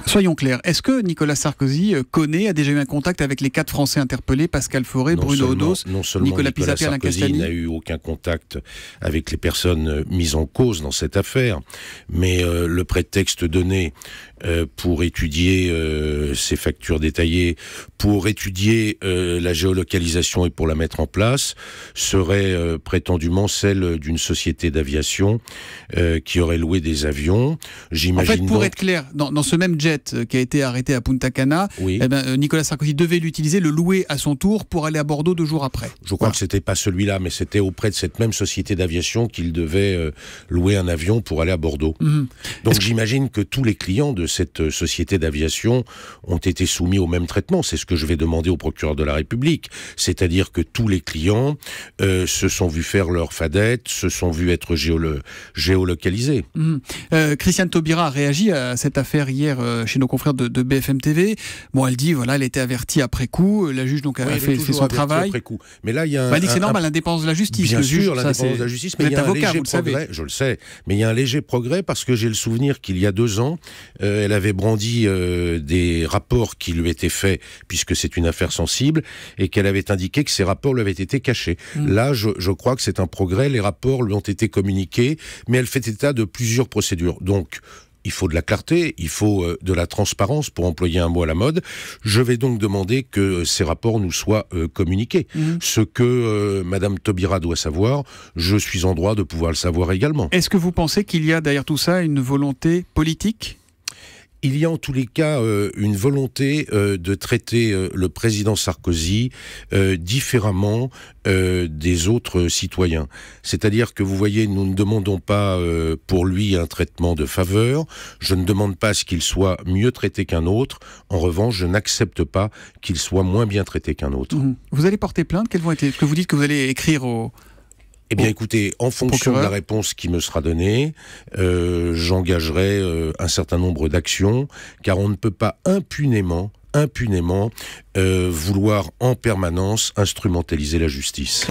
Soyons clairs, est-ce que Nicolas Sarkozy a déjà eu un contact avec les 4 Français interpellés, Pascal Fauré, Bruno Odos, Nicolas Pisapia, Alain Sarkozy Castagny? n'a eu aucun contact avec les personnes mises en cause dans cette affaire, mais le prétexte donné pour étudier ces factures détaillées, pour étudier la géolocalisation et pour la mettre en place, serait prétendument celle d'une société d'aviation qui aurait loué des avions. En fait, pour être clair, dans ce même jet qui a été arrêté à Punta Cana, oui. Nicolas Sarkozy devait l'utiliser, le louer à son tour pour aller à Bordeaux 2 jours après. Je crois que c'était pas celui-là, mais c'était auprès de cette même société d'aviation qu'il devait louer un avion pour aller à Bordeaux. Donc j'imagine que tous les clients de cette société d'aviation ont été soumis au même traitement. C'est ce que je vais demander au procureur de la République. C'est-à-dire que tous les clients se sont vus faire leur fadette, se sont vus être géolocalisés. Christiane Taubira a réagi à cette affaire hier chez nos confrères de BFM TV. Bon, elle dit, voilà, elle était avertie après coup. La juge donc a fait son travail. Après coup. Mais là, il y a elle dit que c'est normal, l'indépendance de la justice. Bien sûr, l'indépendance de la justice, mais il y a un léger progrès. Je le sais, mais il y a un léger progrès parce que j'ai le souvenir qu'il y a 2 ans, elle avait brandi des rapports qui lui étaient faits, puisque c'est une affaire sensible, et qu'elle avait indiqué que ces rapports lui avaient été cachés. Là, je crois que c'est un progrès. Les rapports lui ont été communiqués, mais elle fait état de plusieurs procédures. Donc, il faut de la clarté, il faut de la transparence, pour employer un mot à la mode. Je vais donc demander que ces rapports nous soient communiqués. Ce que Madame Taubira doit savoir, je suis en droit de pouvoir le savoir également. Est-ce que vous pensez qu'il y a derrière tout ça une volonté politique ? Il y a en tous les cas une volonté de traiter le président Sarkozy différemment des autres citoyens. C'est-à-dire que vous voyez, nous ne demandons pas pour lui un traitement de faveur, je ne demande pas à ce qu'il soit mieux traité qu'un autre, en revanche je n'accepte pas qu'il soit moins bien traité qu'un autre. Vous allez porter plainte? Quelles vont être... Est-ce que vous dites que vous allez écrire au... Eh bien, écoutez, en fonction de la réponse qui me sera donnée, j'engagerai un certain nombre d'actions, car on ne peut pas impunément vouloir en permanence instrumentaliser la justice.